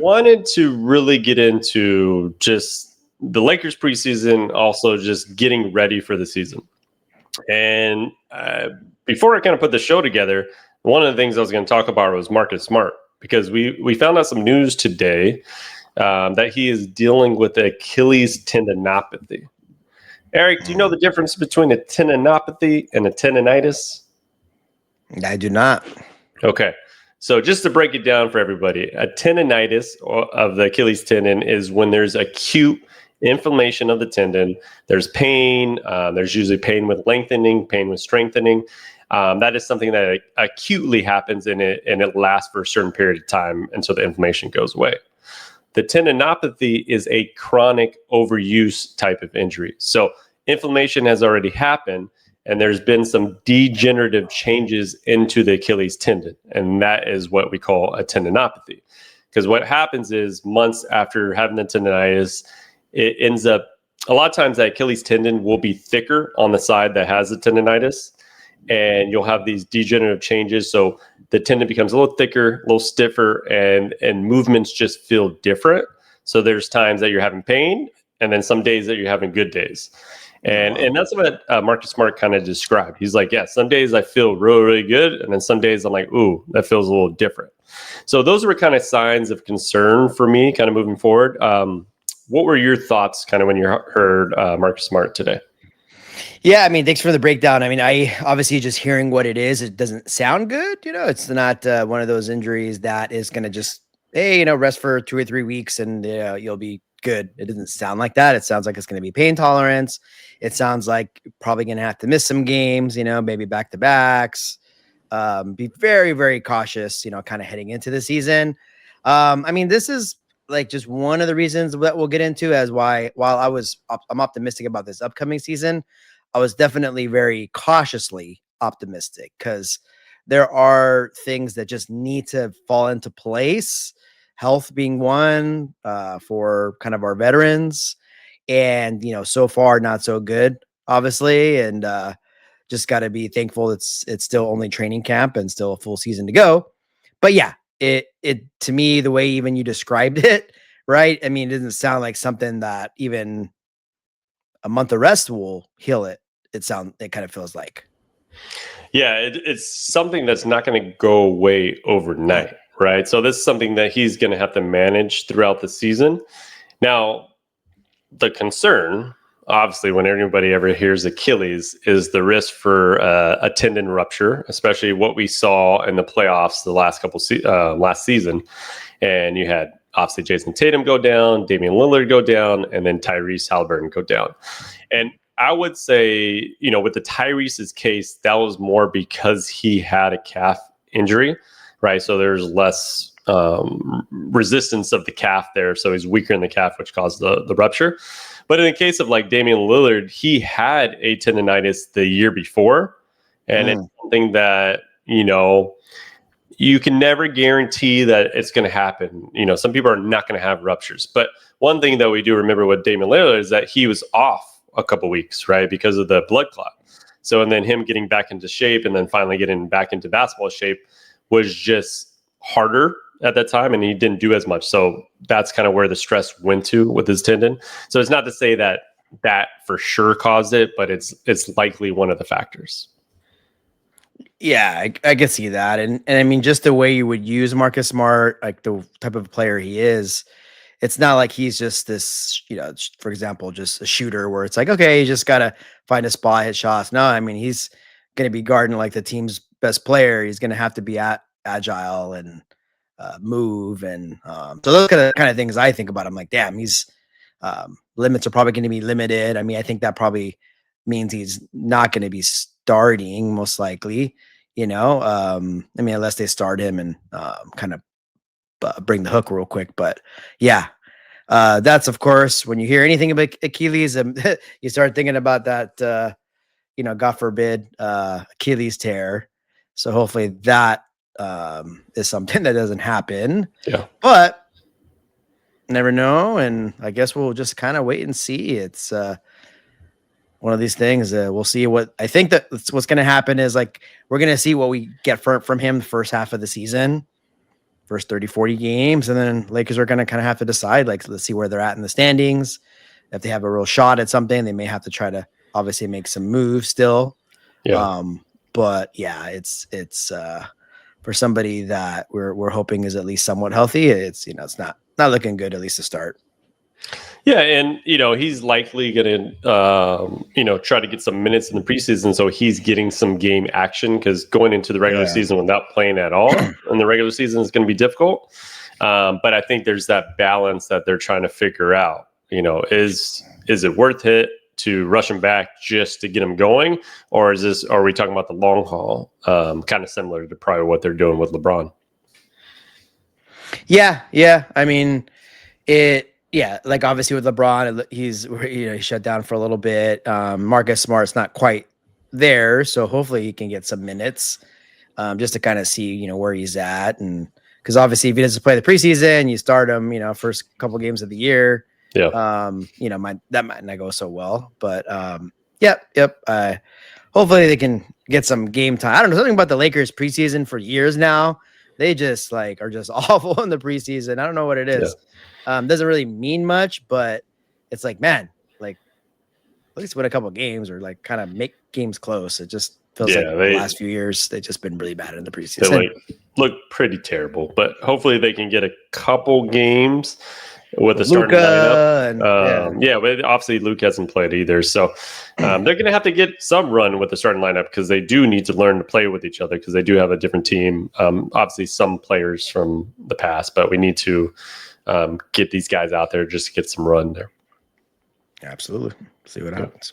wanted to really get into just the Lakers preseason, also just getting ready for the season. And before I kind of put the show together, one of the things I was going to talk about was Marcus Smart, because we found out some news today that he is dealing with Achilles tendinopathy. Eric, do you know the difference between a tendinopathy and a tendinitis? I do not. Okay. So just to break it down for everybody, a tendinitis of the Achilles tendon is when there's acute inflammation of the tendon. There's pain. There's usually pain with lengthening, pain with strengthening. That is something that acutely happens, and it lasts for a certain period of time until the inflammation goes away. The tendinopathy is a chronic overuse type of injury. So inflammation has already happened, and there's been some degenerative changes into the Achilles tendon. And that is what we call a tendinopathy. Because what happens is months after having the tendinitis, it ends up, a lot of times that Achilles tendon will be thicker on the side that has the tendinitis. And you'll have these degenerative changes. So the tendon becomes a little thicker, a little stiffer, and movements just feel different. So there's times that you're having pain, and then some days that you're having good days. And that's what Marcus Smart kind of described. He's like, yeah, some days I feel really, really good. And then some days I'm like, ooh, that feels a little different. So those were kind of signs of concern for me kind of moving forward. What were your thoughts kind of when you heard Marcus Smart today? Yeah, I mean, thanks for the breakdown. I mean, I obviously just hearing what it is, it doesn't sound good. It's not one of those injuries that is going to just, hey, rest for 2 or 3 weeks and you'll be good. It doesn't sound like that. It sounds like it's going to be pain tolerance. It sounds like you're probably going to have to miss some games, maybe back to backs. Be very, very cautious, kind of heading into the season. I mean, this is like just one of the reasons that we'll get into as while I'm optimistic about this upcoming season. I was definitely very cautiously optimistic because there are things that just need to fall into place. Health being one for kind of our veterans, and so far not so good, obviously, and just got to be thankful it's still only training camp and still a full season to go. But yeah, it to me, the way even you described it, right? I mean, it doesn't sound like something that even a month of rest will heal it. It kind of feels like. Yeah, it's something that's not going to go away overnight, right? So this is something that he's going to have to manage throughout the season. Now, the concern, obviously, when anybody ever hears Achilles, is the risk for a tendon rupture, especially what we saw in the playoffs the last last season. And you had obviously Jason Tatum go down, Damian Lillard go down, and then Tyrese Halliburton go down. And I would say, with the Tyrese's case, that was more because he had a calf injury, right? So there's less resistance of the calf there. So he's weaker in the calf, which caused the rupture. But in the case of like Damian Lillard, he had a tendinitis the year before. And it's something that, you can never guarantee that it's going to happen. Some people are not going to have ruptures. But one thing that we do remember with Damian Lillard is that he was off a couple weeks, right, because of the blood clot. So, and then him getting back into shape and then finally getting back into basketball shape was just harder at that time, and he didn't do as much. So that's kind of where the stress went to with his tendon. So it's not to say that for sure caused it, but it's likely one of the factors. Yeah, I can see that. And I mean, just the way you would use Marcus Smart, like the type of player he is, it's not like he's just this, for example, just a shooter where it's like, okay, you just got to find a spot, hit shots. No, I mean, he's going to be guarding like the team's best player. He's going to have to be agile and move. And so those kind of things I think about. I'm like, damn, he's limits are probably going to be limited. I mean, I think that probably means he's not going to be starting most likely, I mean, unless they start him and kind of bring the hook real quick. But yeah, that's of course, when you hear anything about Achilles, you start thinking about that, God forbid, Achilles tear. So hopefully that is something that doesn't happen. Yeah. But never know. And I guess we'll just kind of wait and see. It's one of these things. We'll see what I think what's going to happen is like, we're going to see what we get from him the first half of the season. first 30, 40 games. And then Lakers are going to kind of have to decide, like, let's see where they're at in the standings. If they have a real shot at something, they may have to try to obviously make some moves still. Yeah. But yeah, it's for somebody that we're hoping is at least somewhat healthy. It's, it's not looking good, at least to start. Yeah, and he's likely going to try to get some minutes in the preseason, so he's getting some game action, because going into the regular season without playing at all in the regular season is going to be difficult. But I think there's that balance that they're trying to figure out. Is it worth it to rush him back just to get him going, or are we talking about the long haul? Kind of similar to probably what they're doing with LeBron. Yeah. I mean, like obviously with LeBron, he's shut down for a little bit. Marcus Smart's not quite there, so hopefully he can get some minutes, just to kind of see where he's at, and because obviously if he doesn't play the preseason, you start him, first couple games of the year. Yeah. That might not go so well, but yep. Hopefully they can get some game time. I don't know, something about the Lakers preseason for years now. They just are just awful in the preseason. I don't know what it is. Yeah. Doesn't really mean much, but it's like, man, like at least win a couple games or like kind of make games close. It just feels like the last few years they've just been really bad in the preseason. They look pretty terrible, but hopefully they can get a couple games with the starting lineup. But obviously Luke hasn't played either, so they're going to have to get some run with the starting lineup, because they do need to learn to play with each other, because they do have a different team. Obviously some players from the past, but we need to get these guys out there just to get some run there. Absolutely. See what happens.